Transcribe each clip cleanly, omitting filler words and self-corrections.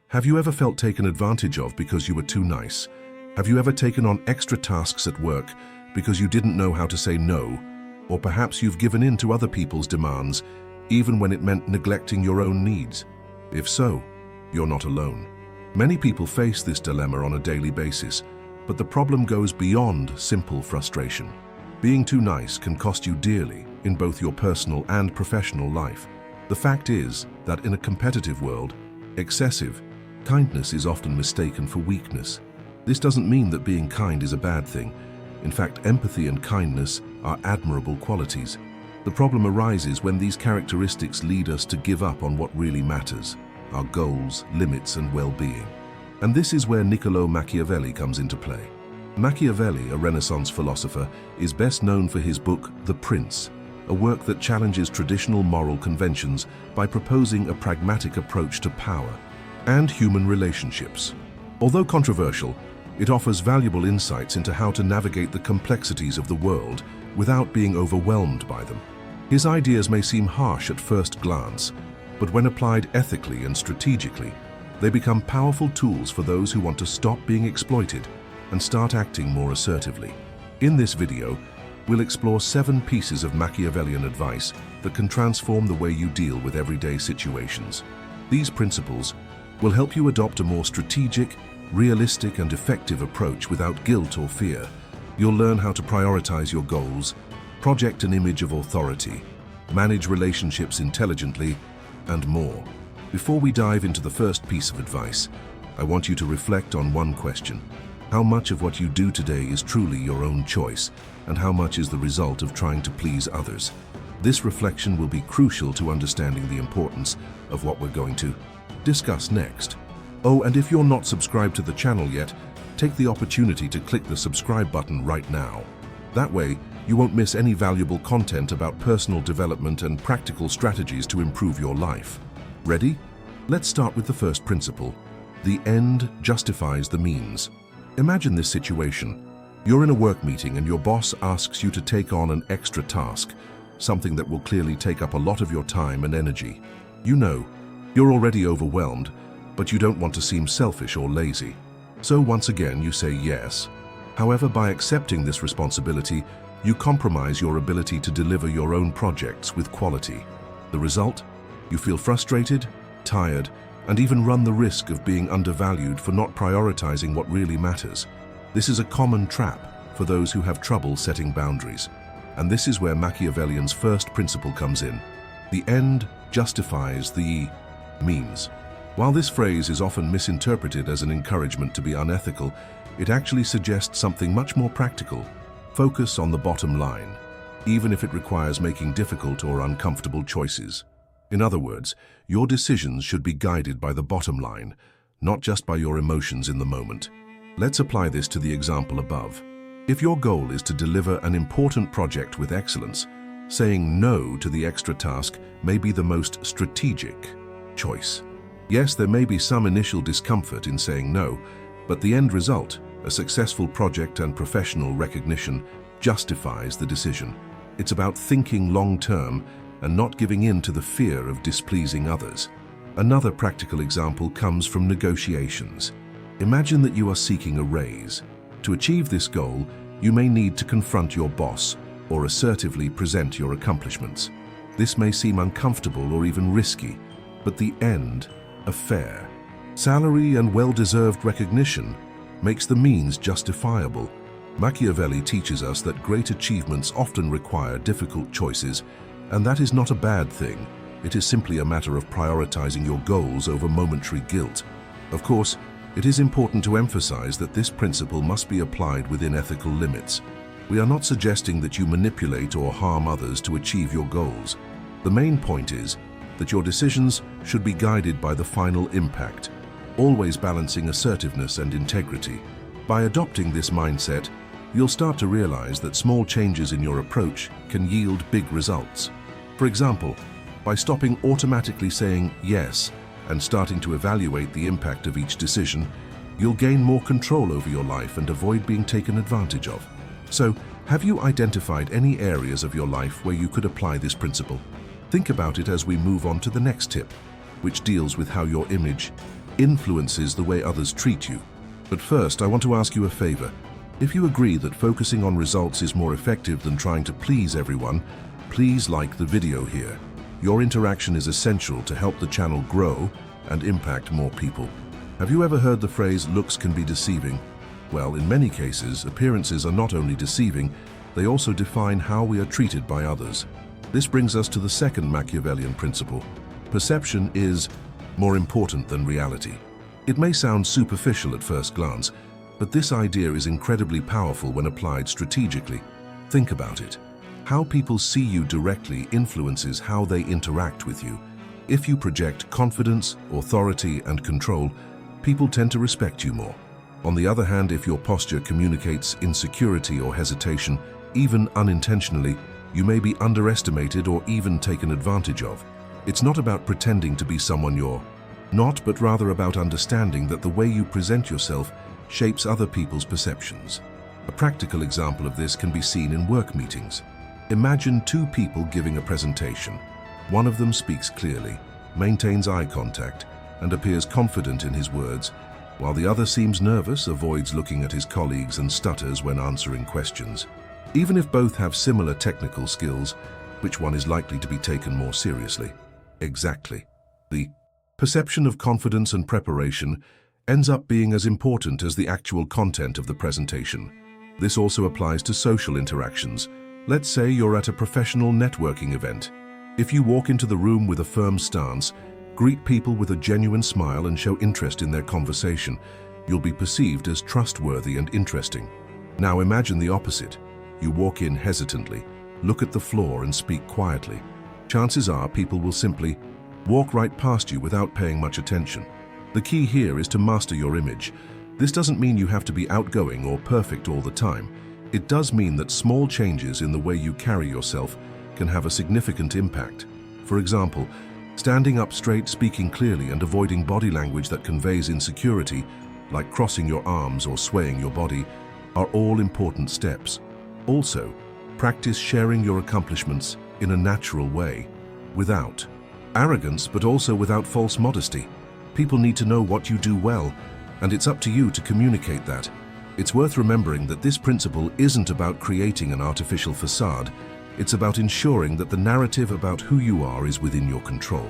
Have you ever felt taken advantage of because you were too nice? Have you ever taken on extra tasks at work because you didn't know how to say no? Or perhaps you've given in to other people's demands, even when it meant neglecting your own needs? If so, you're not alone. Many people face this dilemma on a daily basis, but the problem goes beyond simple frustration. Being too nice can cost you dearly in both your personal and professional life. The fact is that in a competitive world, excessive kindness is often mistaken for weakness. This doesn't mean that being kind is a bad thing. In fact, empathy and kindness are admirable qualities. The problem arises when these characteristics lead us to give up on what really matters, our goals, limits, and well-being. And this is where Niccolò Machiavelli comes into play. Machiavelli, a Renaissance philosopher, is best known for his book, The Prince, a work that challenges traditional moral conventions by proposing a pragmatic approach to power and human relationships. Although controversial, it offers valuable insights into how to navigate the complexities of the world without being overwhelmed by them. His ideas may seem harsh at first glance, but when applied ethically and strategically, they become powerful tools for those who want to stop being exploited and start acting more assertively. In this video, we'll explore 7 pieces of Machiavellian advice that can transform the way you deal with everyday situations. These principles will help you adopt a more strategic, realistic, and effective approach without guilt or fear. You'll learn how to prioritize your goals, project an image of authority, manage relationships intelligently, and more. Before we dive into the first piece of advice, I want you to reflect on one question. How much of what you do today is truly your own choice, and how much is the result of trying to please others? This reflection will be crucial to understanding the importance of what we're going to discuss next. Oh, and if you're not subscribed to the channel yet, take the opportunity to click the subscribe button right now. That way, you won't miss any valuable content about personal development and practical strategies to improve your life. Ready? Let's start with the first principle. The end justifies the means. Imagine this situation. You're in a work meeting and your boss asks you to take on an extra task, something that will clearly take up a lot of your time and energy. You know, you're already overwhelmed, but you don't want to seem selfish or lazy. So once again, you say yes. However, by accepting this responsibility, you compromise your ability to deliver your own projects with quality. The result? You feel frustrated, tired, and even run the risk of being undervalued for not prioritizing what really matters. This is a common trap for those who have trouble setting boundaries. And this is where Machiavellian's first principle comes in. The end justifies the means. While this phrase is often misinterpreted as an encouragement to be unethical, it actually suggests something much more practical. Focus on the bottom line, even if it requires making difficult or uncomfortable choices. In other words, your decisions should be guided by the bottom line, not just by your emotions in the moment. Let's apply this to the example above. If your goal is to deliver an important project with excellence, saying no to the extra task may be the most strategic choice. Yes, there may be some initial discomfort in saying no, but the end result, a successful project and professional recognition, justifies the decision. It's about thinking long-term and not giving in to the fear of displeasing others. Another practical example comes from negotiations. Imagine that you are seeking a raise. To achieve this goal, you may need to confront your boss or assertively present your accomplishments. This may seem uncomfortable or even risky, but the end, a fair salary and well-deserved recognition, makes the means justifiable. Machiavelli teaches us that great achievements often require difficult choices, and that is not a bad thing. It is simply a matter of prioritizing your goals over momentary guilt. Of course, it is important to emphasize that this principle must be applied within ethical limits. We are not suggesting that you manipulate or harm others to achieve your goals. The main point is that your decisions should be guided by the final impact, always balancing assertiveness and integrity. By adopting this mindset, you'll start to realize that small changes in your approach can yield big results. For example, by stopping automatically saying yes and starting to evaluate the impact of each decision, you'll gain more control over your life and avoid being taken advantage of. So, have you identified any areas of your life where you could apply this principle? Think about it as we move on to the next tip, which deals with how your image influences the way others treat you. But first, I want to ask you a favor. If you agree that focusing on results is more effective than trying to please everyone, please like the video here. Your interaction is essential to help the channel grow and impact more people. Have you ever heard the phrase, "looks can be deceiving"? Well, in many cases, appearances are not only deceiving, they also define how we are treated by others. This brings us to the second Machiavellian principle. Perception is more important than reality. It may sound superficial at first glance, but this idea is incredibly powerful when applied strategically. Think about it. How people see you directly influences how they interact with you. If you project confidence, authority, and control, people tend to respect you more. On the other hand, if your posture communicates insecurity or hesitation, even unintentionally, you may be underestimated or even taken advantage of. It's not about pretending to be someone you're not, but rather about understanding that the way you present yourself shapes other people's perceptions. A practical example of this can be seen in work meetings. Imagine two people giving a presentation. One of them speaks clearly, maintains eye contact, and appears confident in his words, while the other seems nervous, avoids looking at his colleagues, and stutters when answering questions. Even if both have similar technical skills, which one is likely to be taken more seriously? Exactly. The perception of confidence and preparation ends up being as important as the actual content of the presentation. This also applies to social interactions. Let's say you're at a professional networking event. If you walk into the room with a firm stance, greet people with a genuine smile, and show interest in their conversation, you'll be perceived as trustworthy and interesting. Now imagine the opposite. You walk in hesitantly, look at the floor, and speak quietly. Chances are people will simply walk right past you without paying much attention. The key here is to master your image. This doesn't mean you have to be outgoing or perfect all the time. It does mean that small changes in the way you carry yourself can have a significant impact. For example, standing up straight, speaking clearly, and avoiding body language that conveys insecurity, like crossing your arms or swaying your body, are all important steps. Also, practice sharing your accomplishments in a natural way, without arrogance, but also without false modesty. People need to know what you do well, and it's up to you to communicate that. It's worth remembering that this principle isn't about creating an artificial facade. It's about ensuring that the narrative about who you are is within your control.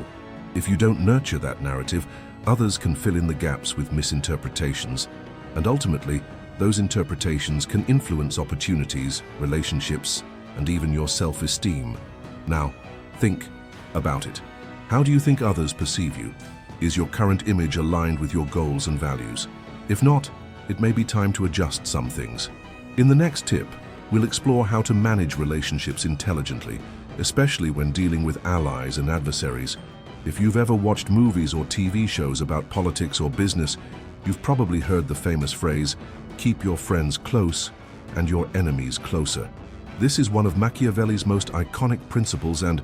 If you don't nurture that narrative, others can fill in the gaps with misinterpretations, and ultimately, those interpretations can influence opportunities, relationships, and even your self-esteem. Now, think about it. How do you think others perceive you? Is your current image aligned with your goals and values? If not, it may be time to adjust some things. In the next tip, we'll explore how to manage relationships intelligently, especially when dealing with allies and adversaries. If you've ever watched movies or TV shows about politics or business, you've probably heard the famous phrase, "Keep your friends close and your enemies closer." This is one of Machiavelli's most iconic principles, and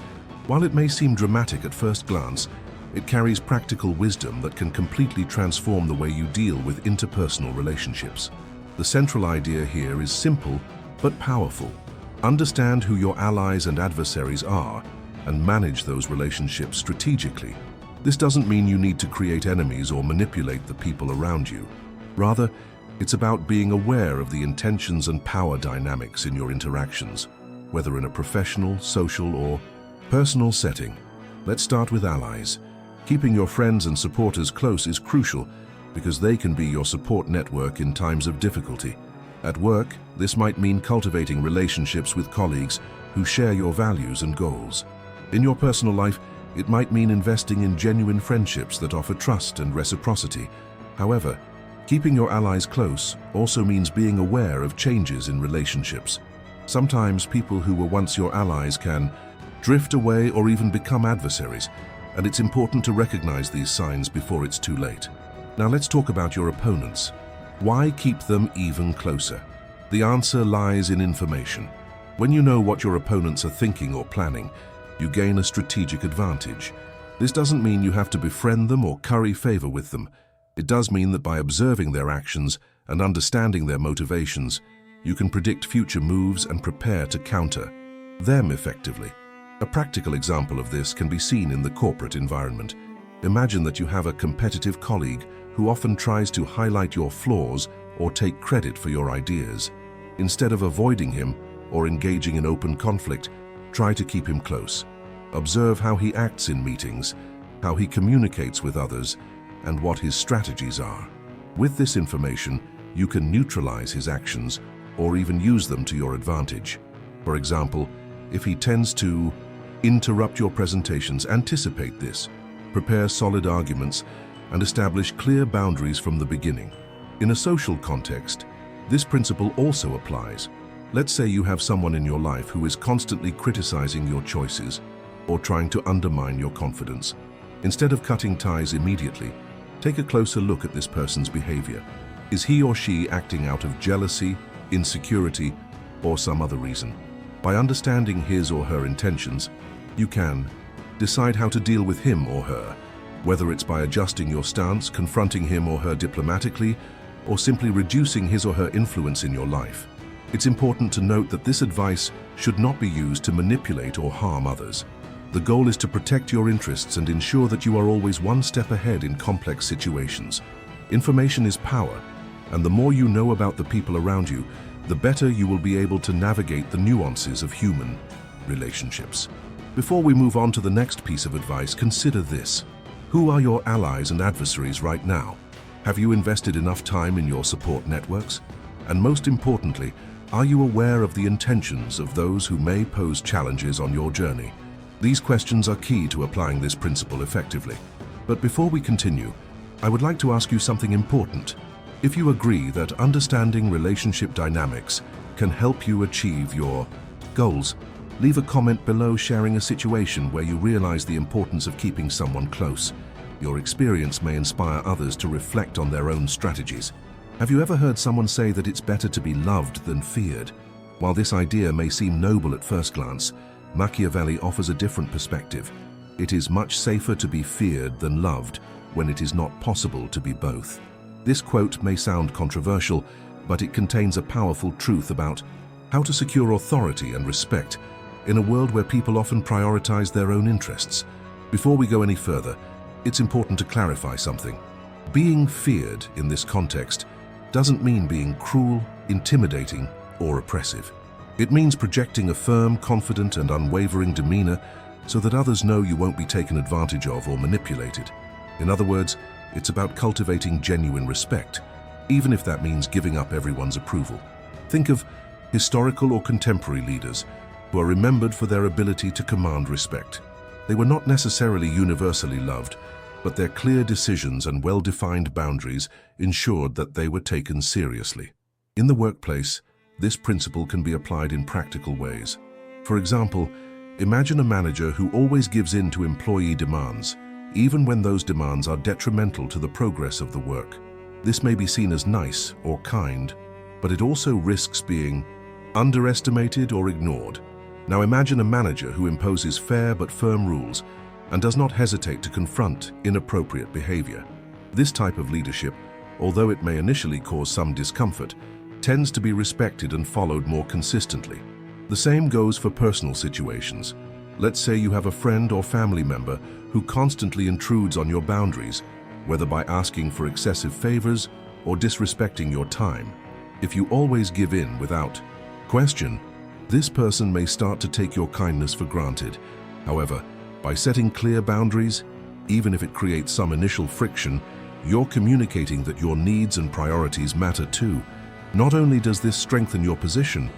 while it may seem dramatic at first glance, it carries practical wisdom that can completely transform the way you deal with interpersonal relationships. The central idea here is simple but powerful. Understand who your allies and adversaries are and manage those relationships strategically. This doesn't mean you need to create enemies or manipulate the people around you. Rather, it's about being aware of the intentions and power dynamics in your interactions, whether in a professional, social, or personal setting. Let's start with allies. Keeping your friends and supporters close is crucial because they can be your support network in times of difficulty. At work, this might mean cultivating relationships with colleagues who share your values and goals. In your personal life, it might mean investing in genuine friendships that offer trust and reciprocity. However, keeping your allies close also means being aware of changes in relationships. Sometimes people who were once your allies can drift away or even become adversaries, and it's important to recognize these signs before it's too late. Now let's talk about your opponents. Why keep them even closer? The answer lies in information. When you know what your opponents are thinking or planning, you gain a strategic advantage. This doesn't mean you have to befriend them or curry favor with them. It does mean that by observing their actions and understanding their motivations, you can predict future moves and prepare to counter them effectively. A practical example of this can be seen in the corporate environment. Imagine that you have a competitive colleague who often tries to highlight your flaws or take credit for your ideas. Instead of avoiding him or engaging in open conflict, try to keep him close. Observe how he acts in meetings, how he communicates with others, and what his strategies are. With this information, you can neutralize his actions or even use them to your advantage. For example, if he tends to interrupt your presentations, anticipate this, prepare solid arguments, and establish clear boundaries from the beginning. In a social context, this principle also applies. Let's say you have someone in your life who is constantly criticizing your choices or trying to undermine your confidence. Instead of cutting ties immediately, take a closer look at this person's behavior. Is he or she acting out of jealousy, insecurity, or some other reason? By understanding his or her intentions, you can decide how to deal with him or her, whether it's by adjusting your stance, confronting him or her diplomatically, or simply reducing his or her influence in your life. It's important to note that this advice should not be used to manipulate or harm others. The goal is to protect your interests and ensure that you are always one step ahead in complex situations. Information is power, and the more you know about the people around you, the better you will be able to navigate the nuances of human relationships. Before we move on to the next piece of advice, consider this. Who are your allies and adversaries right now? Have you invested enough time in your support networks? And most importantly, are you aware of the intentions of those who may pose challenges on your journey? These questions are key to applying this principle effectively. But before we continue, I would like to ask you something important. If you agree that understanding relationship dynamics can help you achieve your goals, leave a comment below sharing a situation where you realize the importance of keeping someone close. Your experience may inspire others to reflect on their own strategies. Have you ever heard someone say that it's better to be loved than feared? While this idea may seem noble at first glance, Machiavelli offers a different perspective. It is much safer to be feared than loved when it is not possible to be both. This quote may sound controversial, but it contains a powerful truth about how to secure authority and respect in a world where people often prioritize their own interests. Before we go any further, it's important to clarify something. Being feared in this context doesn't mean being cruel, intimidating, or oppressive. It means projecting a firm, confident, and unwavering demeanor so that others know you won't be taken advantage of or manipulated. In other words, it's about cultivating genuine respect, even if that means giving up everyone's approval. Think of historical or contemporary leaders who are remembered for their ability to command respect. They were not necessarily universally loved, but their clear decisions and well-defined boundaries ensured that they were taken seriously. In the workplace, this principle can be applied in practical ways. For example, imagine a manager who always gives in to employee demands, even when those demands are detrimental to the progress of the work. This may be seen as nice or kind, but it also risks being underestimated or ignored. Now imagine a manager who imposes fair but firm rules and does not hesitate to confront inappropriate behavior. This type of leadership, although it may initially cause some discomfort, tends to be respected and followed more consistently. The same goes for personal situations. Let's say you have a friend or family member who constantly intrudes on your boundaries, whether by asking for excessive favors or disrespecting your time. If you always give in without question, this person may start to take your kindness for granted. However, by setting clear boundaries, even if it creates some initial friction, you're communicating that your needs and priorities matter too. Not only does this strengthen your position,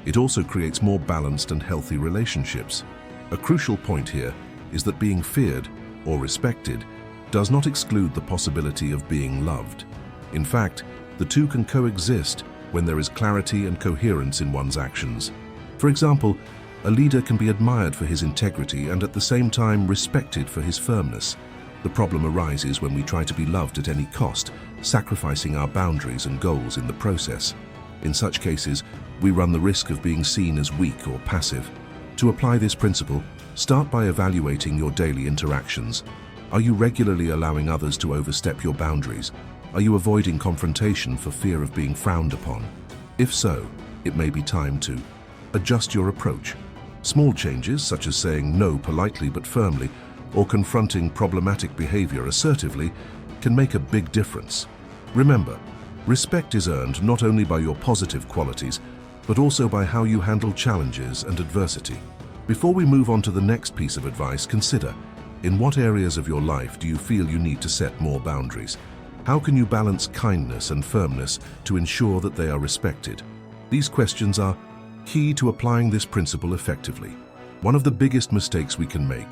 it also creates more balanced and healthy relationships. A crucial point here is that being feared or respected does not exclude the possibility of being loved. In fact, the two can coexist when there is clarity and coherence in one's actions. For example, a leader can be admired for his integrity and at the same time respected for his firmness. The problem arises when we try to be loved at any cost, sacrificing our boundaries and goals in the process. In such cases, we run the risk of being seen as weak or passive. To apply this principle, start by evaluating your daily interactions. Are you regularly allowing others to overstep your boundaries? Are you avoiding confrontation for fear of being frowned upon? If so, it may be time to adjust your approach. Small changes, such as saying no politely but firmly, or confronting problematic behavior assertively can make a big difference. Remember, respect is earned not only by your positive qualities, but also by how you handle challenges and adversity. Before we move on to the next piece of advice, consider, in what areas of your life do you feel you need to set more boundaries? How can you balance kindness and firmness to ensure that they are respected? These questions are key to applying this principle effectively. One of the biggest mistakes we can make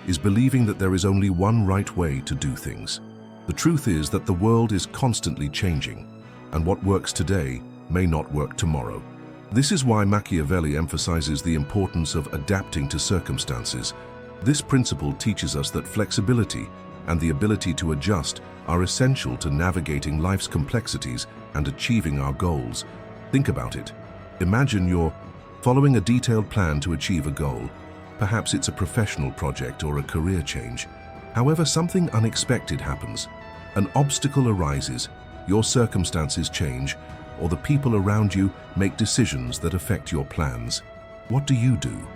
is believing that there is only one right way to do things. The truth is that the world is constantly changing, and what works today may not work tomorrow. This is why Machiavelli emphasizes the importance of adapting to circumstances. This principle teaches us that flexibility and the ability to adjust are essential to navigating life's complexities and achieving our goals. Think about it. Imagine you're following a detailed plan to achieve a goal. Perhaps it's a professional project or a career change. However, something unexpected happens. An obstacle arises, your circumstances change, or the people around you make decisions that affect your plans. What do?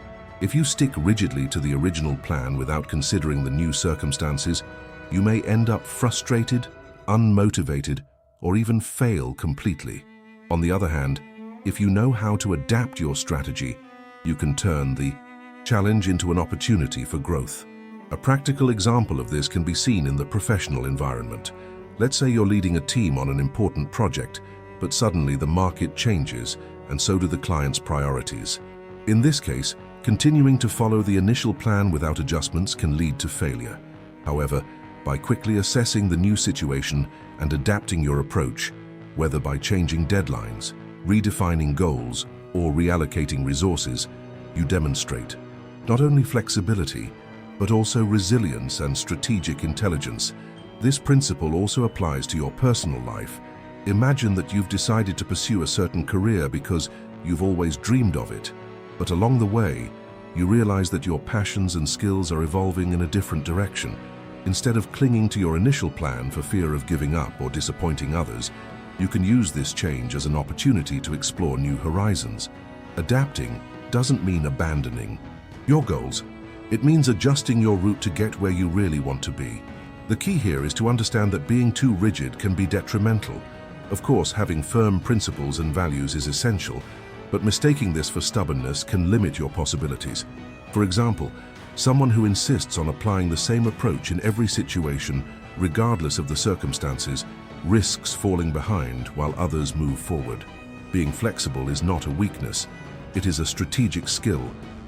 If you stick rigidly to the original plan without considering the new circumstances, you may end up frustrated, unmotivated, or even fail completely. On the other hand, if you know how to adapt your strategy, you can turn the challenge into an opportunity for growth. A practical example of this can be seen in the professional environment. Let's say you're leading a team on an important project, but suddenly the market changes, and so do the client's priorities. In this case, continuing to follow the initial plan without adjustments can lead to failure. However, by quickly assessing the new situation and adapting your approach, whether by changing deadlines, redefining goals, or reallocating resources, you demonstrate not only flexibility, but also resilience and strategic intelligence. This principle also applies to your personal life. Imagine that you've decided to pursue a certain career because you've always dreamed of it, but along the way, you realize that your passions and skills are evolving in a different direction. Instead of clinging to your initial plan for fear of giving up or disappointing others, you can use this change as an opportunity to explore new horizons. Adapting doesn't mean abandoning your goals. It means adjusting your route to get where you really want to be. The key here is to understand that being too rigid can be detrimental. Of course, having firm principles and values is essential, but mistaking this for stubbornness can limit your possibilities. For example, someone who insists on applying the same approach in every situation, regardless of the circumstances, risks falling behind while others move forward. Being flexible is not a weakness. It is a strategic skill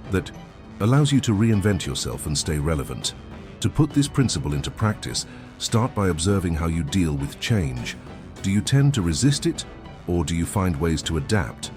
that allows you to reinvent yourself and stay relevant. To put this principle into practice, start by observing how you deal with change. Do you tend to resist it, or do you find ways to adapt?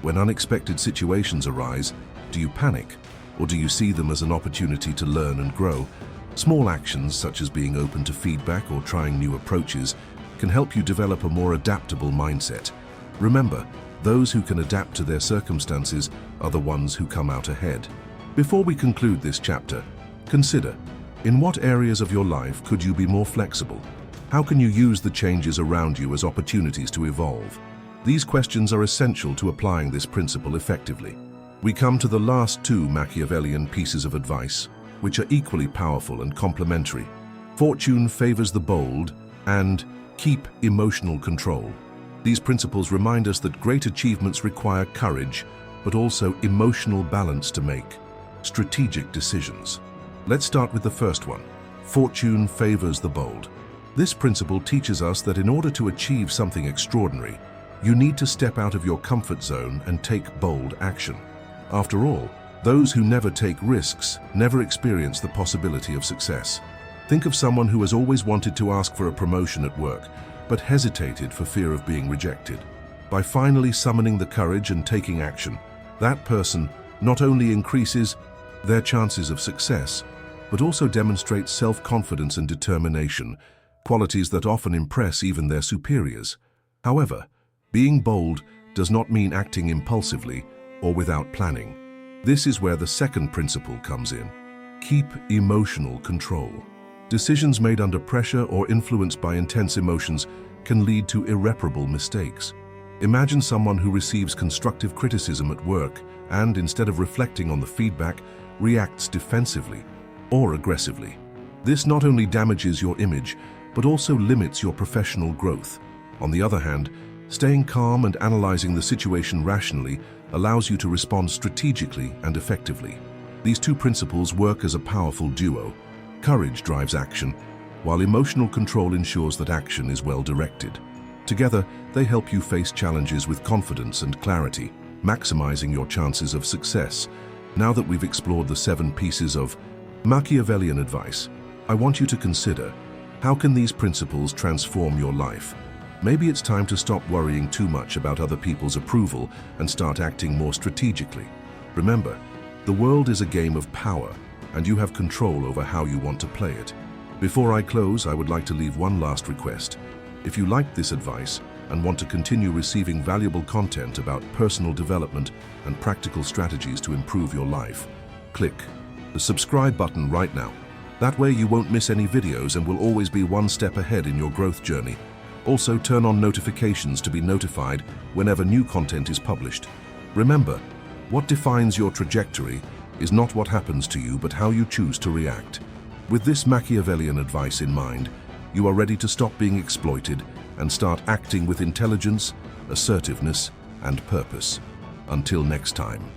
When unexpected situations arise, do you panic, or do you see them as an opportunity to learn and grow? Small actions, such as being open to feedback or trying new approaches, can help you develop a more adaptable mindset. Remember, those who can adapt to their circumstances are the ones who come out ahead. Before we conclude this chapter, consider, in what areas of your life could you be more flexible? How can you use the changes around you as opportunities to evolve? These questions are essential to applying this principle effectively. We come to the last two Machiavellian pieces of advice, which are equally powerful and complementary. Fortune favors the bold, and keep emotional control. These principles remind us that great achievements require courage, but also emotional balance to make strategic decisions. Let's start with the first one. Fortune favors the bold. This principle teaches us that in order to achieve something extraordinary, you need to step out of your comfort zone and take bold action. After all, those who never take risks never experience the possibility of success. Think of someone who has always wanted to ask for a promotion at work, but hesitated for fear of being rejected. By finally summoning the courage and taking action, that person not only increases their chances of success, but also demonstrates self-confidence and determination, qualities that often impress even their superiors. However, being bold does not mean acting impulsively or without planning. This is where the second principle comes in. Keep emotional control. Decisions made under pressure or influenced by intense emotions can lead to irreparable mistakes. Imagine someone who receives constructive criticism at work and, instead of reflecting on the feedback, reacts defensively or aggressively. This not only damages your image, but also limits your professional growth. On the other hand, staying calm and analyzing the situation rationally allows you to respond strategically and effectively. These two principles work as a powerful duo. Courage drives action, while emotional control ensures that action is well directed. Together, they help you face challenges with confidence and clarity, maximizing your chances of success. Now that we've explored the 7 pieces of Machiavellian advice, I want you to consider, how can these principles transform your life? Maybe it's time to stop worrying too much about other people's approval and start acting more strategically. Remember, the world is a game of power, and you have control over how you want to play it. Before I close, I would like to leave one last request. If you liked this advice and want to continue receiving valuable content about personal development and practical strategies to improve your life, click the subscribe button right now. That way you won't miss any videos and will always be one step ahead in your growth journey. Also, turn on notifications to be notified whenever new content is published. Remember, what defines your trajectory is not what happens to you, but how you choose to react. With this Machiavellian advice in mind, you are ready to stop being exploited and start acting with intelligence, assertiveness, and purpose. Until next time.